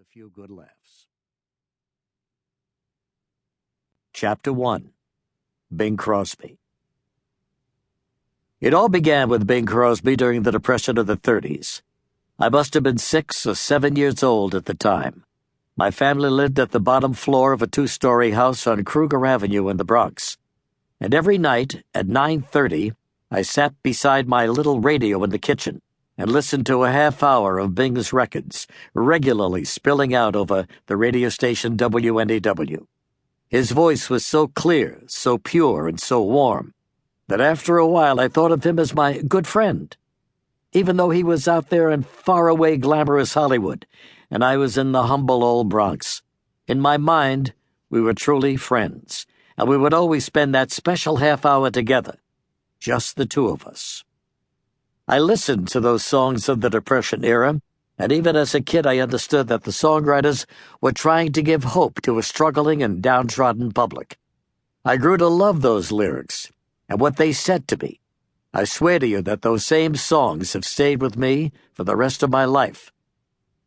a few good laughs. Chapter 1. Bing Crosby. It all began with Bing Crosby during the Depression of the 30s. I must have been 6 or 7 years old at the time. My family lived at the bottom floor of a 2-story house on Kruger Avenue in the Bronx. And every night at 9:30, I sat beside my little radio in the kitchen and listened to a half hour of Bing's records, regularly spilling out over the radio station WNEW. His voice was so clear, so pure, and so warm that after a while I thought of him as my good friend. Even though he was out there in faraway glamorous Hollywood, and I was in the humble old Bronx, in my mind we were truly friends, and we would always spend that special half hour together, just the two of us. I listened to those songs of the Depression era, and even as a kid I understood that the songwriters were trying to give hope to a struggling and downtrodden public. I grew to love those lyrics and what they said to me. I swear to you that those same songs have stayed with me for the rest of my life.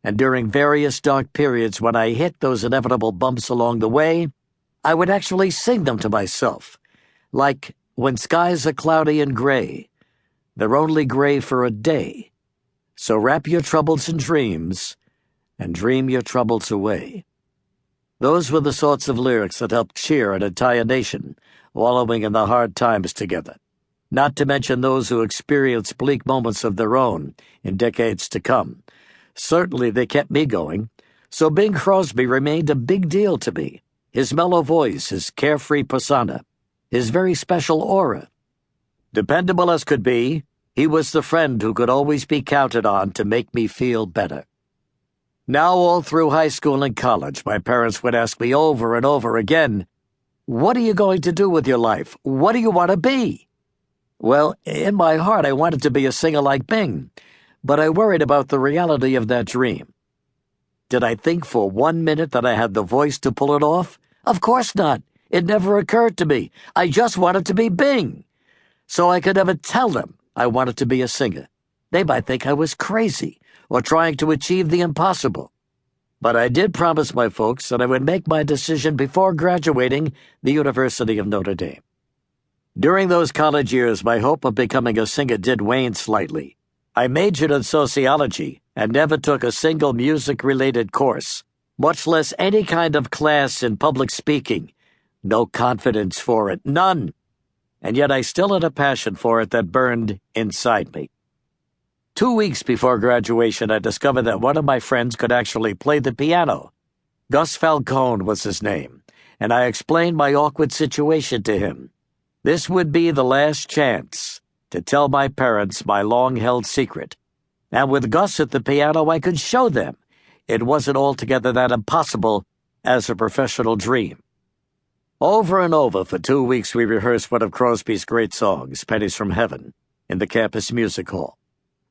And during various dark periods when I hit those inevitable bumps along the way, I would actually sing them to myself, like, "When skies are cloudy and gray, they're only gray for a day. So wrap your troubles in dreams and dream your troubles away." Those were the sorts of lyrics that helped cheer an entire nation, wallowing in the hard times together, not to mention those who experienced bleak moments of their own in decades to come. Certainly they kept me going, so Bing Crosby remained a big deal to me. His mellow voice, his carefree persona, his very special aura. Dependable as could be, he was the friend who could always be counted on to make me feel better. Now all through high school and college, my parents would ask me over and over again, "What are you going to do with your life? What do you want to be?" Well, in my heart I wanted to be a singer like Bing, but I worried about the reality of that dream. Did I think for 1 minute that I had the voice to pull it off? Of course not. It never occurred to me. I just wanted to be Bing. So I could never tell them I wanted to be a singer. They might think I was crazy or trying to achieve the impossible. But I did promise my folks that I would make my decision before graduating the University of Notre Dame. During those college years, my hope of becoming a singer did wane slightly. I majored in sociology and never took a single music-related course, much less any kind of class in public speaking. No confidence for it, none. And yet I still had a passion for it that burned inside me. 2 weeks before graduation, I discovered that one of my friends could actually play the piano. Gus Falcone was his name, and I explained my awkward situation to him. This would be the last chance to tell my parents my long-held secret. And with Gus at the piano, I could show them it wasn't altogether that impossible as a professional dream. Over and over for 2 weeks we rehearsed one of Crosby's great songs, Pennies from Heaven, in the campus music hall.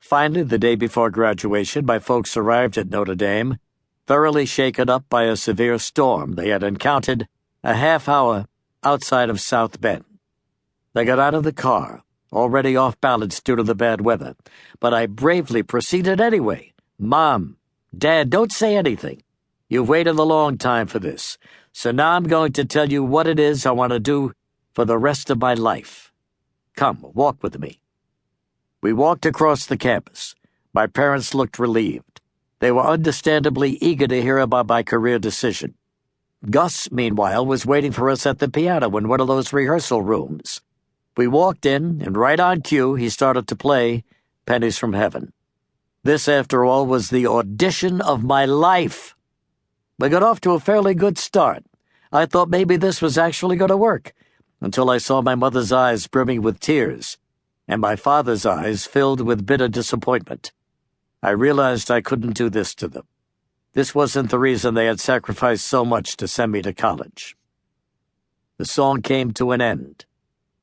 Finally, the day before graduation, my folks arrived at Notre Dame, thoroughly shaken up by a severe storm they had encountered a half hour outside of South Bend. They got out of the car, already off balance due to the bad weather, but I bravely proceeded anyway. "Mom, Dad, don't say anything. You've waited a long time for this, so now I'm going to tell you what it is I want to do for the rest of my life. Come, walk with me." We walked across the campus. My parents looked relieved. They were understandably eager to hear about my career decision. Gus, meanwhile, was waiting for us at the piano in one of those rehearsal rooms. We walked in, and right on cue, he started to play Pennies from Heaven. This, after all, was the audition of my life. We got off to a fairly good start. I thought maybe this was actually going to work, until I saw my mother's eyes brimming with tears, and my father's eyes filled with bitter disappointment. I realized I couldn't do this to them. This wasn't the reason they had sacrificed so much to send me to college. The song came to an end.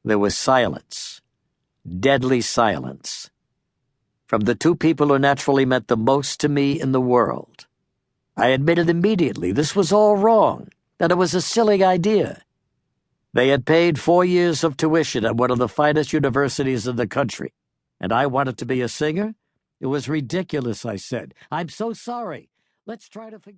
There was silence, deadly silence, from the two people who naturally meant the most to me in the world. I admitted immediately this was all wrong, that it was a silly idea. They had paid 4 years of tuition at one of the finest universities in the country, and I wanted to be a singer? It was ridiculous, I said. "I'm so sorry. Let's try to forget."